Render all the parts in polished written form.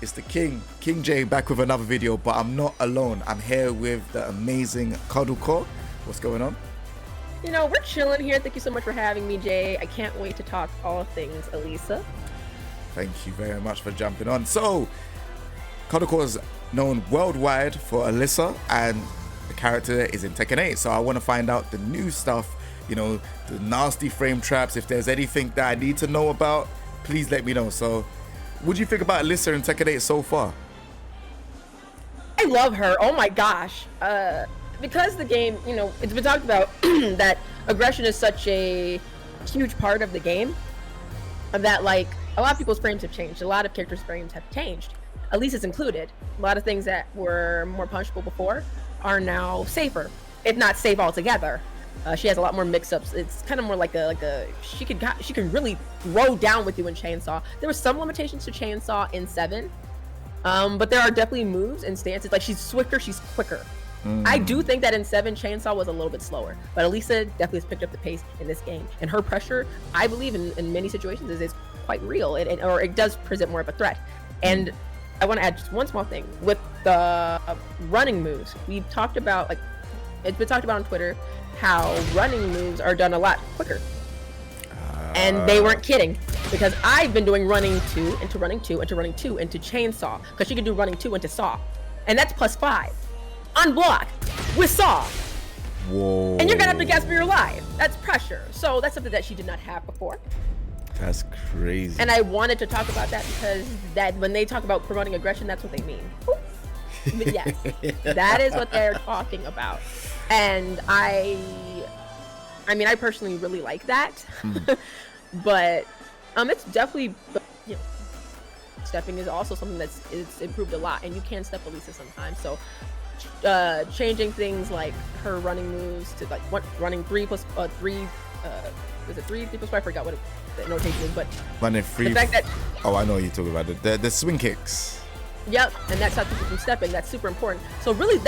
It's the King J, back with another video, but I'm not alone. I'm here with the amazing Cuddle Core. What's going on? You know, we're chilling here. Thank you so much for having me, Jay. I can't wait to talk all things Alisa. Thank you very much for jumping on. So, Cuddle Core is known worldwide for Alisa, and the character is in Tekken 8. So I want to find out the new stuff, you know, the nasty frame traps. If there's anything that I need to know about, please let me know. So, what do you think about Alisa in Tekken 8 so far? I love her. Oh my gosh. Because the game, you know, it's been talked about that aggression is such a huge part of the game, that like a lot of people's frames have changed. A lot of characters' frames have changed. Alisa's included. A lot of things that were more punishable before are now safer, if not safe altogether. She has a lot more mix-ups. It's kind of more like a she can really throw down with you in Chainsaw. There were some limitations to Chainsaw in 7, but there are definitely moves and stances. Like, she's swifter, she's quicker. I do think that in 7 Chainsaw was a little bit slower, but Alisa definitely has picked up the pace in this game, and her pressure, I believe, in many situations is quite real, or it does present more of a threat. And I want to add just one small thing with the running moves. We've talked about, like, it's been talked about on Twitter, how running moves are done a lot quicker. And they weren't kidding, because I've been doing running 2 into running 2 into running 2 into Chainsaw, because she can do running 2 into Saw, and that's +5 on block with Saw. Whoa. And you're gonna have to guess for your life. That's pressure. So that's something that she did not have before. That's crazy. And I wanted to talk about that because that when they talk about promoting aggression, that's what they mean. But yes, that is what they're talking about. And I mean, I personally really like that. But it's definitely, you know, stepping is also something it's improved a lot, and you can step Alisa sometimes. So changing things like her running moves to like running 3 plus 3, is it 3 plus 5? I forgot what the notation is, but running 3. The fact that, oh, I know what you're talking about, the swing kicks. Yep, and that's how people can step in. That's super important. So really,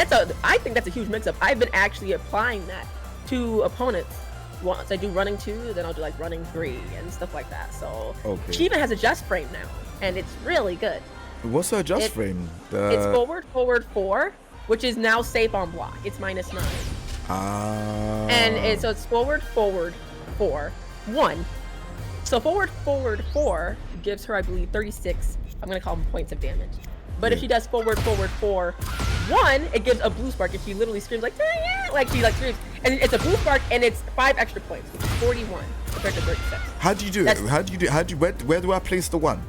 I think that's a huge mix-up. I've been actually applying that to opponents. Once I do running 2, then I'll do like running 3 and stuff like that. So okay. She even has a just frame now, and it's really good. What's her just frame? It's forward 4, which is now safe on block. It's -9. And so it's forward 4, 1. So forward 4 gives her, I believe, 36. I'm gonna call them points of damage. But if she does forward 4, 1, it gives a blue spark, and she literally screams like, yeah, like she like screams, and it's a blue spark, and it's 5 extra points, which is 41 compared to 36. How do you do it? Where do I place the 1?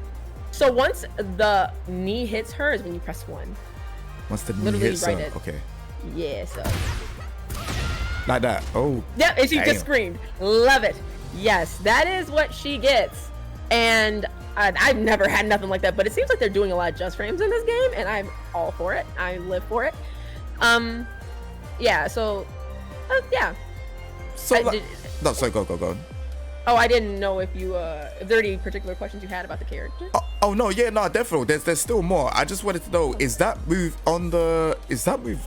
So once the knee hits her is when you press 1. Once the knee hits her, okay. Yeah, so. Like that. Oh. Yeah, and she just screamed. Love it. Yes, that is what she gets. And I've never had nothing like that, but it seems like they're doing a lot of just frames in this game, and I'm all for it. I live for it. Yeah, so, yeah. So, no, sorry, go on. Oh, I didn't know if there are any particular questions you had about the character. Oh no, yeah, no, definitely. There's still more. I just wanted to know, is that move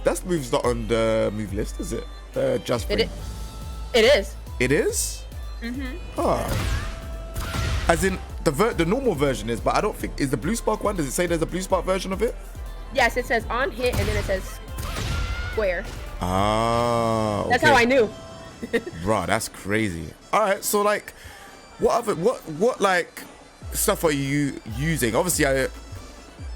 that's move's not on the move list, is it? Just frame. It is. It is? As in the normal version is, but I don't think, is the blue spark one, does it say there's a blue spark version of it? Yes, it says on hit, and then it says square. Okay. That's how I knew. Bro, that's crazy. All right, so like, what like stuff are you using? Obviously,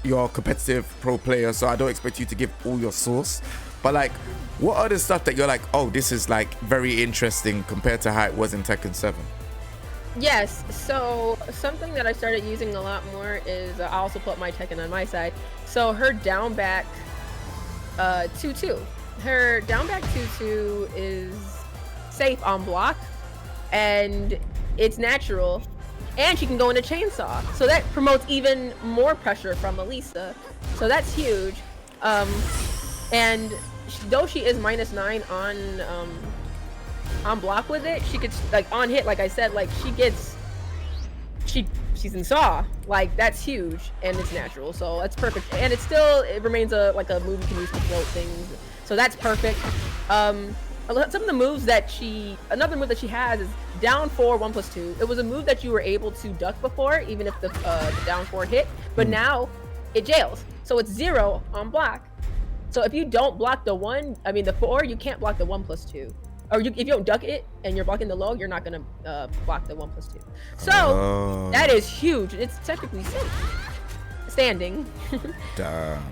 you're a competitive pro player, so I don't expect you to give all your source. But like, what other stuff that you're like, oh, this is like very interesting compared to how it was in Tekken 7? Yes, so something that I started using a lot more is I also put my Tekken on my side. So her down back 2-2. Her down back 2-2 is safe on block, and it's natural, and she can go into Chainsaw. So that promotes even more pressure from Alisa. So that's huge. And though she is -9 on block with it, she could, like, on hit, like I said, like she's in Saw, like that's huge, and it's natural, so that's perfect. And it remains like a move you can use to float things, so that's perfect. Some of the moves that another move that she has is down 4 1+2. It was a move that you were able to duck before, even if the down 4 hit, but now it jails. So it's 0 on block. So if you don't block the 4, you can't block the 1 plus 2. Or if you don't duck it and you're blocking the low, you're not gonna block the 1 plus 2. So that is huge. It's technically safe. Standing. Damn.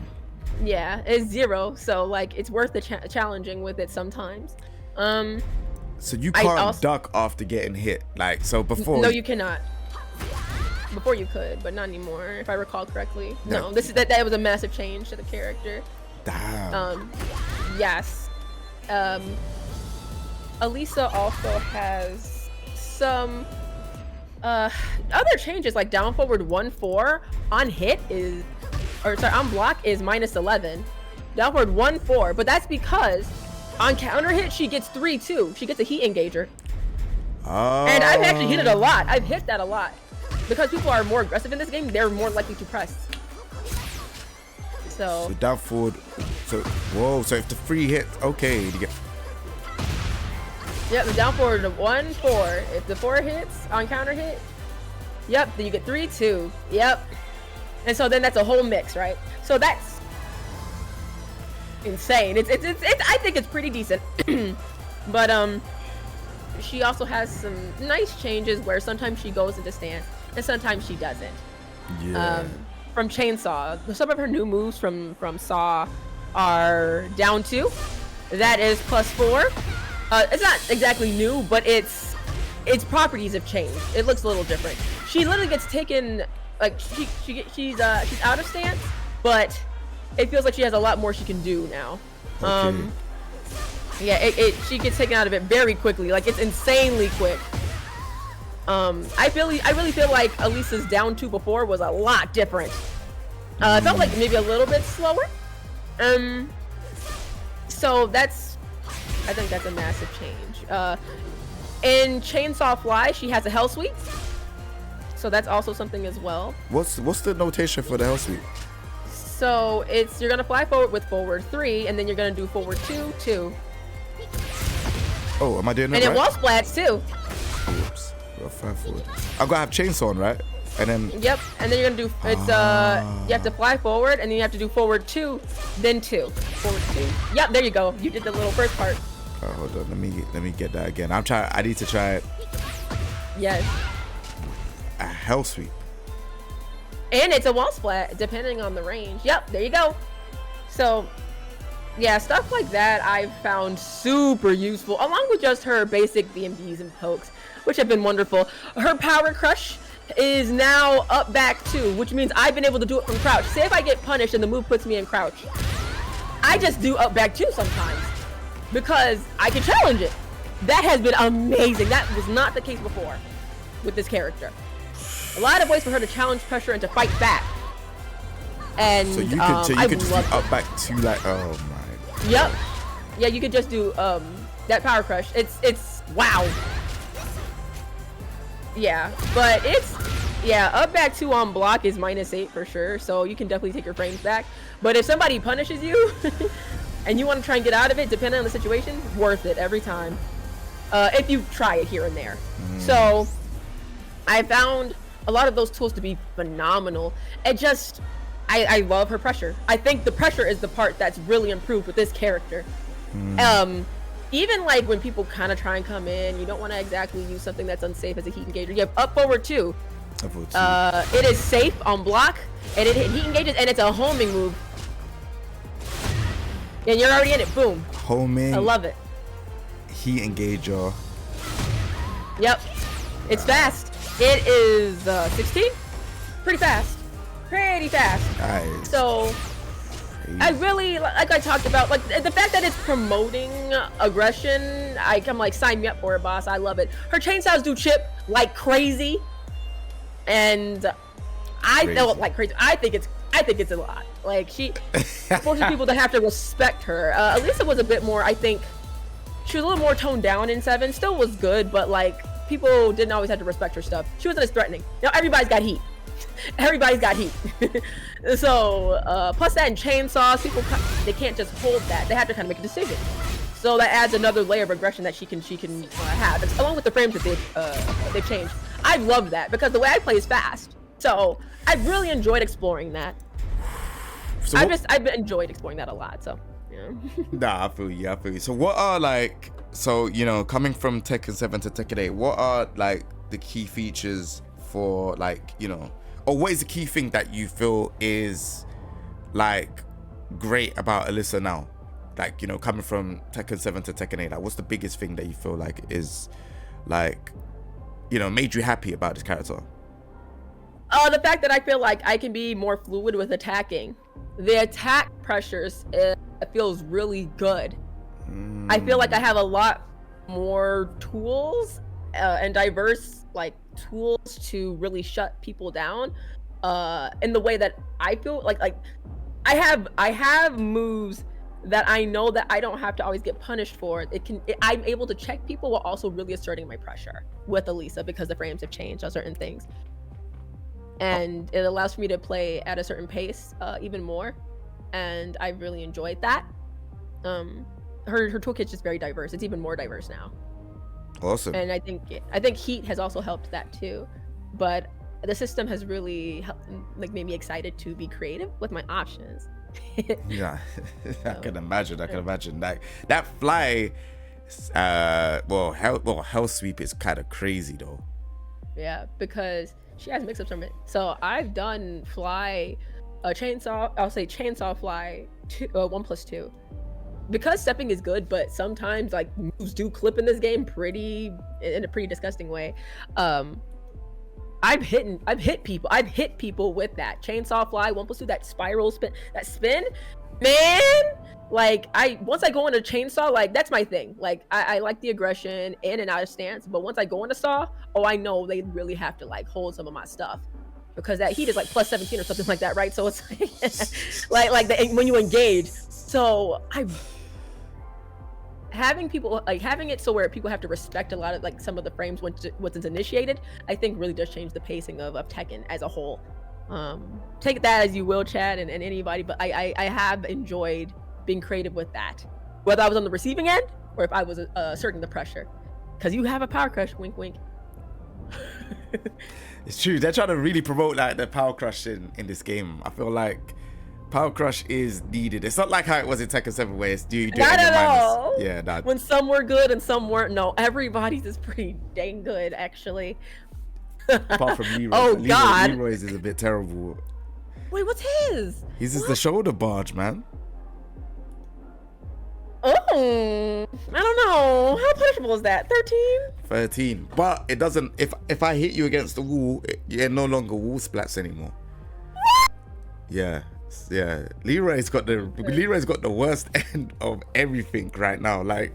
Yeah, it's 0. So like it's worth the challenging with it sometimes. So you can't duck after getting hit, like so before. No, you cannot. Before you could, but not anymore, if I recall correctly. No, that was a massive change to the character. Damn. Yes. Alisa also has some other changes, like down forward 1-4 on hit on block is -11. Down forward 1-4, but that's because on counter hit she gets 3-2. She gets a heat engager. Oh. And I've actually hit it a lot. I've hit that a lot. Because people are more aggressive in this game, they're more likely to press. So down forward. So if the 3 hits, okay, you get. Yep, the down forward to 1-4. If the 4 hits on counter hit, yep, then you get 3-2. Yep. And so then that's a whole mix, right? So that's insane. It's I think it's pretty decent. But she also has some nice changes where sometimes she goes into stance and sometimes she doesn't. Yeah. From Chainsaw, some of her new moves from Saw are down 2. That is +4. It's not exactly new, but its properties have changed. It looks a little different. She literally gets taken, like she's out of stance, but it feels like she has a lot more she can do now. Okay. Yeah, she gets taken out of it very quickly. Like it's insanely quick. I really feel like Alisa's down 2 before was a lot different. It felt like maybe a little bit slower. So I think that's a massive change. In Chainsaw Fly, she has a Hell Sweep. So that's also something as well. What's the notation for the Hell Sweep? So you're gonna fly forward with forward 3, and then you're gonna do forward 2, 2. Oh, am I doing that right? And it wall splats too. Oops. Well, 5 forward. I'm gonna have chainsaw on, right? And then. Yep. And then you're gonna do you have to fly forward, and then you have to do forward 2, then 2, forward 2. Yep. There you go. You did the little first part. Oh, hold on. Let me get that again. I need to try it. Yes. A Hell Sweep. And it's a wall splat, depending on the range. Yep. There you go. So. Yeah, stuff like that I've found super useful, along with just her basic BMBs and pokes, which have been wonderful. Her Power Crush is now up back 2, which means I've been able to do it from crouch. Say if I get punished and the move puts me in crouch, I just do up back 2 sometimes, because I can challenge it. That has been amazing. That was not the case before with this character. A lot of ways for her to challenge pressure and to fight back. And so you could just do up back 2, like, oh my. Yep. Yeah, you could just do that Power Crush. It's wow. Yeah, but up back 2 on block is -8 for sure, so you can definitely take your frames back. But if somebody punishes you and you want to try and get out of it, depending on the situation, worth it every time. If you try it here and there. So I found a lot of those tools to be phenomenal. I love her pressure. I think the pressure is the part that's really improved with this character. Even like when people kind of try and come in, you don't want to exactly use something that's unsafe as a heat engager. You have up forward 2. It is safe on block, and it heat engages, and it's a homing move. And you're already in it. Boom. Homing. I love it. Heat engager. Yep. It's fast. It is 16. Pretty fast. Nice. So I really, like I talked about, like the fact that it's promoting aggression, I'm like, sign me up for it, boss. I love it. Her chainsaws do chip like crazy, and I felt like crazy. I think it's a lot. Like she forces people to have to respect her. Alisa was a bit more, I think, she was a little more toned down in 7. Still was good, but like people didn't always have to respect her stuff. She wasn't as threatening. Now everybody's got heat. Everybody's got heat. So plus that in chainsaws, people they can't just hold that. They have to kind of make a decision. So that adds another layer of aggression that she can have. It's, along with the frames that they've changed. I've loved that because the way I play is fast. So I've really enjoyed exploring that. So I've enjoyed exploring that a lot. So yeah. Nah, I feel you. So what are like, so you know, coming from Tekken 7 to Tekken 8, what are like the key features for like, you know, or what is the key thing that you feel is like great about Alisa now? Like, you know, coming from Tekken 7 to Tekken 8, like what's the biggest thing that you feel like is like, you know, made you happy about this character? The fact that I feel like I can be more fluid with attacking. The attack pressures, it feels really good. I feel like I have a lot more tools and diverse like tools to really shut people down in the way that I feel like I have moves that I know that I don't have to always get punished for. I'm able to check people while also really asserting my pressure with Alisa because the frames have changed on certain things. And it allows for me to play at a certain pace even more, and I really enjoyed that. Her toolkit's just very diverse. It's even more diverse now. Awesome. And I think Heat has also helped that too, but the system has really like made me excited to be creative with my options. Yeah, I can imagine. Like that fly, hell sweep is kind of crazy though. Yeah, because she has mix-ups from it. So I've done fly, chainsaw. I'll say chainsaw fly 1+2. Because stepping is good, but sometimes like moves do clip in this game in a pretty disgusting way. I've hit people with that chainsaw fly 1+2, that spiral spin, man. Like once I go into chainsaw, like that's my thing. Like I like the aggression in and out of stance, but once I go into saw, I know they really have to like hold some of my stuff because that heat is like +17 or something like that, right? So it's like when you engage. So having it so where people have to respect a lot of like some of the frames once it's initiated, I think really does change the pacing of Tekken as a whole. Take that as you will, Chad, and anybody, but I have enjoyed being creative with that, whether I was on the receiving end or if I was asserting the pressure, because you have a power crush, wink wink. It's true, they're trying to really promote like the power crush in this game. I feel like power crush is needed. It's not like how it was in Tekken 7 where it's do not at all. Yeah, that when some were good and some weren't. No, everybody's is pretty dang good actually. Apart from Leroy. Oh God, Leroy's is a bit terrible. Wait, what's his? His is the shoulder barge, man. Oh, I don't know. How punishable is that? 13. But it doesn't. If I hit you against the wall, you're no longer wall splats anymore. Yeah. Leroy's got the worst end of everything right now. Like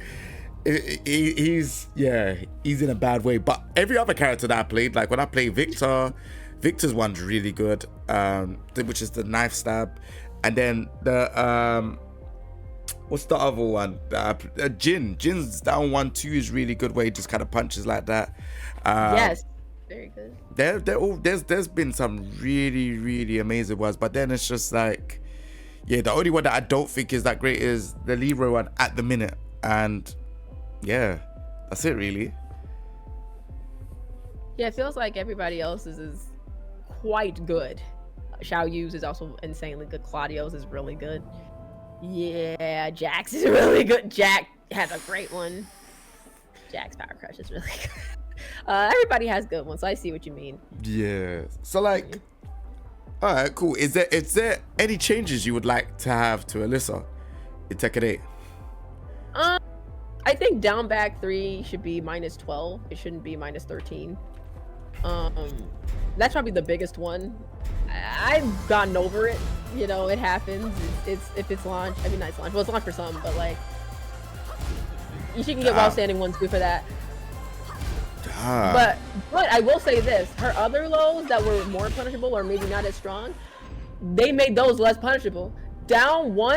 he's in a bad way. But every other character that I played, like when I play Victor's one's really good, which is the knife stab, and then the what's the other one? Jin's down 1-2 is really good, where he just kind of punches like that. Yes, very good. There's been some really, really amazing ones, but then it's just like, yeah, the only one that I don't think is that great is the Leroy one at the minute, and yeah, that's it really. Yeah, it feels like everybody else's is quite good. Xiao Yu's is also insanely good. Claudio's is really good. Yeah, Jax is really good. Jack has a great one. Jack's power crush is really good. Everybody has good ones, so I see what you mean. Yeah. So like, all right, cool. Is there any changes you would like to have to Alisa in Tekken 8? I think down back 3 should be -12. It shouldn't be -13. That's probably the biggest one. I've gotten over it. You know, it happens. It's if it's launched. I mean, not it's launched. Well, it's launched for some, but like, you can get while standing 1-2 for that. But I will say this: her other lows that were more punishable or maybe not as strong, they made those less punishable. Down 4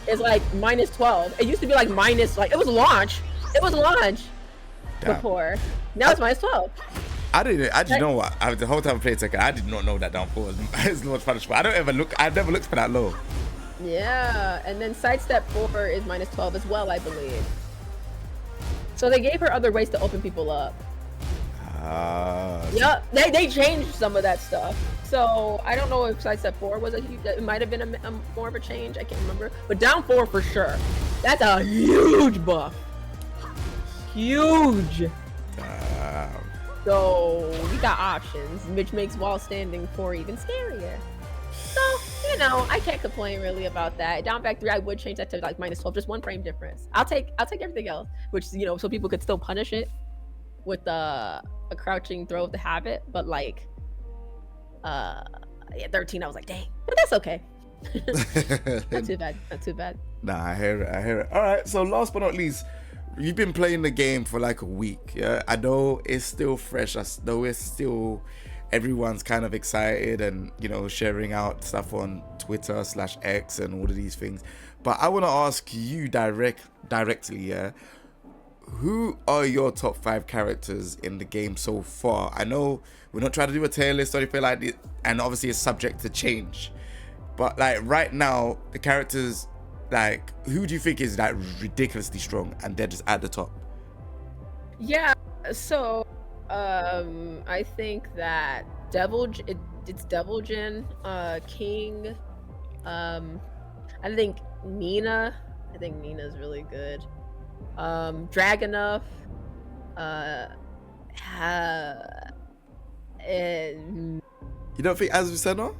is like -12. It used to be like it was launch. It was launch before. Now it's -12. I didn't know what. The whole time I played Tekken, I did not know that down 4 is launch punishable. I never looked for that low. Yeah, and then sidestep 4 is -12 as well, I believe. So they gave her other ways to open people up. Yep, they changed some of that stuff. So I don't know if Sidestep 4 was it might have been a more of a change. I can't remember, but down 4 for sure. That's a huge buff. Huge. So you got options, which makes Wall Standing 4 even scarier. So, you know, I can't complain really about that. Down back 3, I would change that to like -12, just 1 frame difference. I'll take everything else, which, you know, so people could still punish it with a crouching throw of the habit, but like yeah, 13 I was like, dang, but that's okay. Not too bad, not too bad. Nah, I hear it. All right, so last but not least, you've been playing the game for like a week. Yeah, I know it's still fresh. I know it's still, everyone's kind of excited and, you know, sharing out stuff on Twitter/X and all of these things. But I want to ask you directly, yeah, who are your top 5 characters in the game so far? I know we're not trying to do a tier list or anything like this, and obviously it's subject to change. But like right now, the characters, like, who do you think is like ridiculously strong and they're just at the top? Yeah, so I think that it's Devil Jin, King, I think Nina's really good. Dragunov, and You don't think Azusena?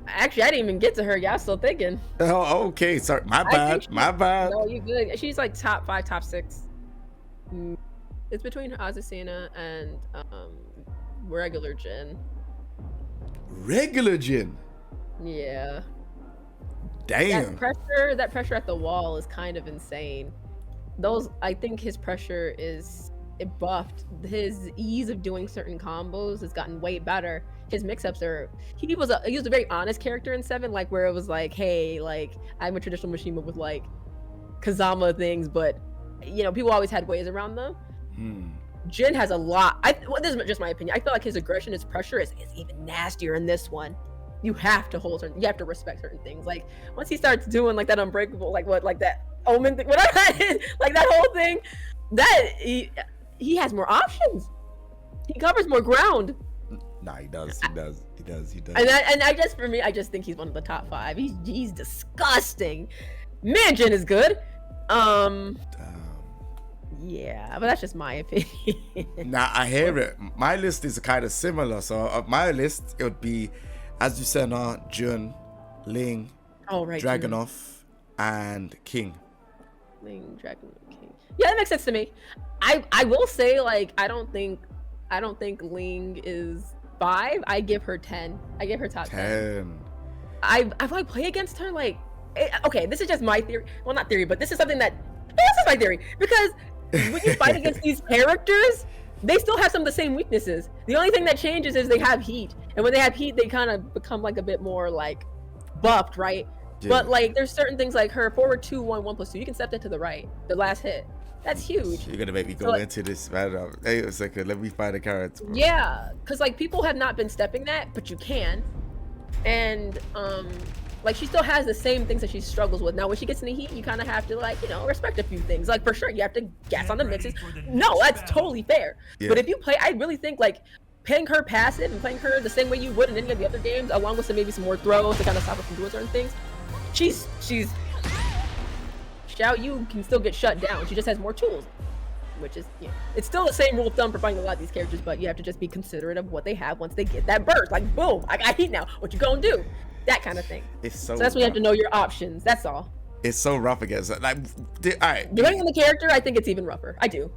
actually I didn't even get to her. Y'all still thinking? Oh, okay. Sorry, my bad. No, you good. She's like top 5, top 6. It's between Azucena and regular Jin. Regular Jin. Yeah. Damn. That pressure at the wall is kind of insane. I think his pressure it buffed. His ease of doing certain combos has gotten way better. His mix-ups he was a very honest character in 7, like where it was like, hey, like I'm a traditional Mishima with like Kazama things, but you know, people always had ways around them. Jin has a lot. This is just my opinion. I feel like his aggression, his pressure is even nastier in this one. You have to you have to respect certain things. Like once he starts doing like that unbreakable, like that omen thing, whatever that is, like that whole thing, that he has more options. He covers more ground. Nah, he does. And I just think he's one of the top 5. He's disgusting. Man, Jin is good. Yeah, but that's just my opinion. Nah, I hear it. My list is kind of similar. So my list, it would be Azusena, Jun, Ling, Dragunov, and King. Ling, Dragunov, King. Yeah, that makes sense to me. I will say, like, I don't think Ling is 5. I give her 10. I give her top 10. I've like played against her like okay, this is just my theory. Well, not theory, but this is something that this is my theory, because when you fight against these characters, they still have some of the same weaknesses. The only thing that changes is they have heat, and when they have heat, they kind of become like a bit more like buffed, right? Yeah. But like there's certain things like her forward 2-1-1+2. You can step that to the right. The last hit. That's huge. You're gonna make me go into this, man. Hey, a second. Let me find a character. Bro. Yeah, because like people have not been stepping that, but you can. And like she still has the same things that she struggles with. Now when she gets in the heat, you kind of have to like, you know, respect a few things. Like for sure, you have to gas on the mixes. No, that's totally fair. Yeah. But if you play, I really think like playing her passive and playing her the same way you would in any of the other games, along with maybe some more throws to kind of stop her from doing certain things. She's you can still get shut down. She just has more tools, which is, you know, it's still the same rule of thumb for fighting a lot of these characters, but you have to just be considerate of what they have once they get that burst. Like, boom, I got heat now. What you gonna do? That kind of thing. It's so that's when you have to know your options. That's all. It's so rough against like. All right. Depending on the character, I think it's even rougher. I do.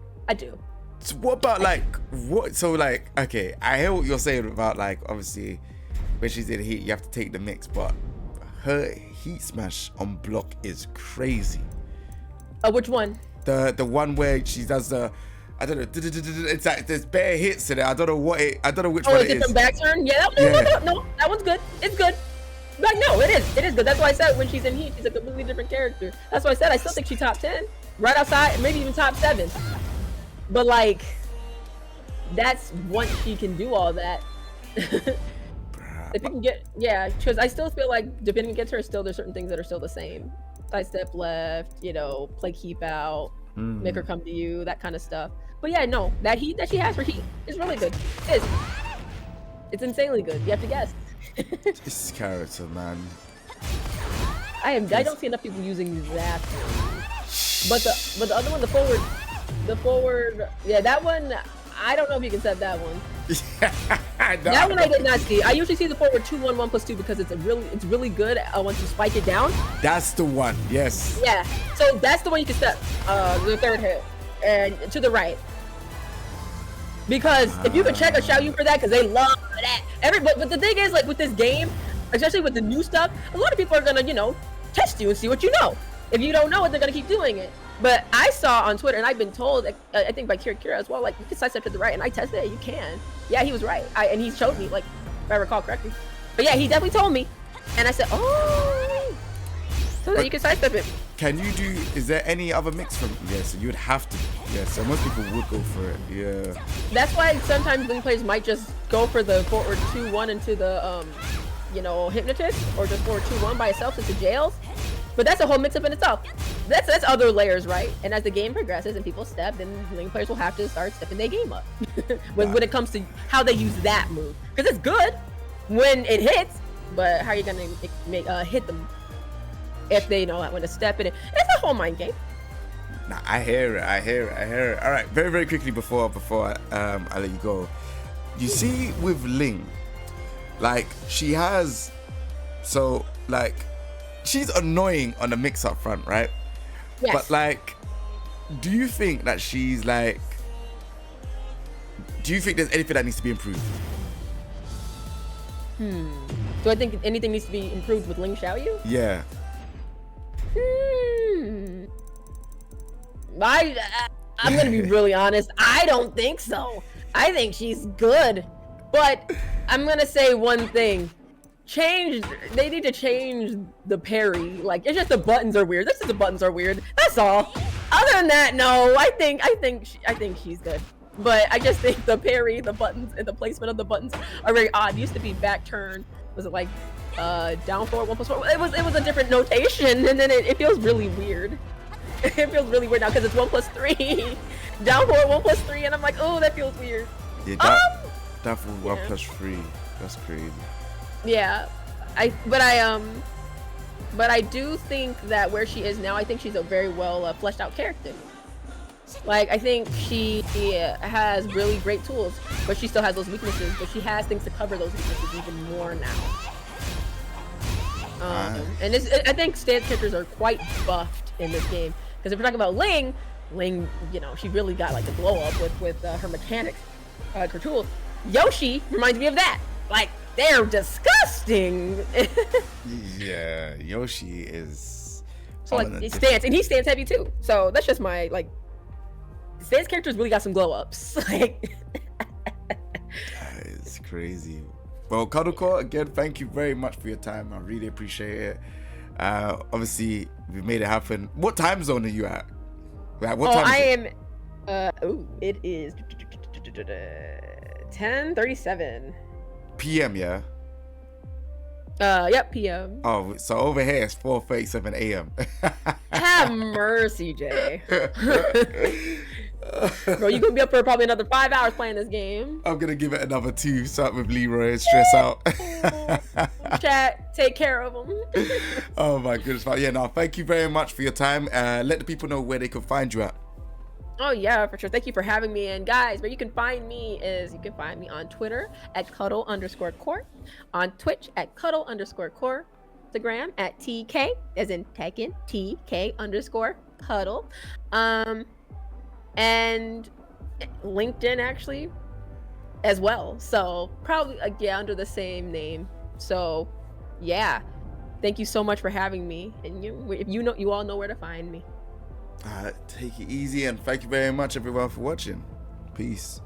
So what about like what? So like, okay, I hear what you're saying about like obviously when she's in heat, you have to take the mix, but her heat smash on block is crazy. Which one? The one where she does the, I don't know, it's like there's bare hits in it. I don't know which one it is. Some back turn? Yeah, no, that one's good. It's good. Like no, it is good. That's why I said when she's in heat, she's a completely different character. That's why I said I still think she's top 10, right outside, maybe even top 7. But like, that's once she can do all that. If you can get, yeah, because I still feel like depending against her, still there's certain things that are still the same. sidestep left, play keep out, make her Mm. come to you, that kind of stuff. But yeah, no, that heat that she has for heat is really good. It is. It's insanely good. You have to guess. This character, man. I don't see enough people using that one. But the other one, the forward, yeah, that one. I don't know if you can set that one. That one I did not see. I usually see the forward 2-1-1+2 because it's really good once you spike it down. That's the one. Yes. Yeah. So that's the one you can step. The third hit and to the right. Because if you could check a Xiaoyu for that, because they love that. But the thing is, like with this game, especially with the new stuff, a lot of people are gonna test you and see what you know. If you don't know it, they're gonna keep doing it. But I saw on Twitter, and I've been told, I think by Kira as well, like you can sidestep to the right, and I tested it. You can. Yeah, he was right. And he showed me, like if I recall correctly. But yeah, he definitely told me, and I said, oh, so that you can sidestep it. Can you do? Is there any other mix from? Yeah, so you would have to. Yeah, so most people would go for it. Yeah. That's why sometimes Link players might just go for the forward 2-1 into the hypnotist, or just forward 2-1 by itself into jails. But that's a whole mix-up in itself. That's other layers, right? And as the game progresses and people step, then Link players will have to start stepping their game up when it comes to how they use that move. Because it's good when it hits, but how are you gonna hit them if they know when to step in it? It's a whole mind game. Nah, I hear it. All right, very, very quickly before I let you go. You see, with Ling, like she has, so like she's annoying on the mix-up front, right? Yes. But like, do you think that she's like? Do you think there's anything that needs to be improved? Do I think anything needs to be improved with Ling Xiaoyu? Yeah. I'm gonna be really honest. I don't think so. I think she's good, but I'm gonna say one thing. They need to change the parry. Like, it's just the buttons are weird. The buttons are weird. That's all. Other than that, no. I think she's good. But I just think the parry, the buttons, and the placement of the buttons are very odd. It used to be back turn. Was it like down forward 1+4? It was a different notation, and then it feels really weird. It feels really weird now because it's 1+3. Down forward 1+3, and I'm like, oh, that feels weird. Yeah, that for 1+3. That's crazy. Yeah, but I do think that where she is now, I think she's a very well fleshed out character. Like, I think she has really great tools, but she still has those weaknesses. But she has things to cover those weaknesses even more now. And I think stance characters are quite buffed in this game. Because if we're talking about Ling, she really got like a glow up with her mechanics, her tools. Yoshi reminds me of that. Like, they're disgusting. Yeah, Yoshi is. So like he stance, and he stance heavy too. So that's just my stance characters really got some glow ups. Like, that is crazy. Well, Cuddle Core, again, thank you very much for your time. I really appreciate it. Obviously, we made it happen. What time zone are you at? Like, what time? It is 10:37 PM, yeah. Yep, PM. Oh, so over here it's 4:37 AM. Have mercy, Jay. Bro, you gonna be up for probably another 5 hours playing this game. I'm gonna give it another 2. Start with Leroy and stress out. Chat, take care of them. Oh my goodness. But yeah, no, thank you very much for your time. Let the people know where they can find you at. Oh yeah, for sure. Thank you for having me. And guys, where you can find me is you can find me on Twitter at Cuddle_Core, on Twitch at Cuddle_Core, Instagram at TK as in Tekken, TK_Cuddle, and LinkedIn actually as well. So probably under the same name. So yeah, thank you so much for having me. And you all know where to find me. Take it easy, and thank you very much everyone for watching. Peace.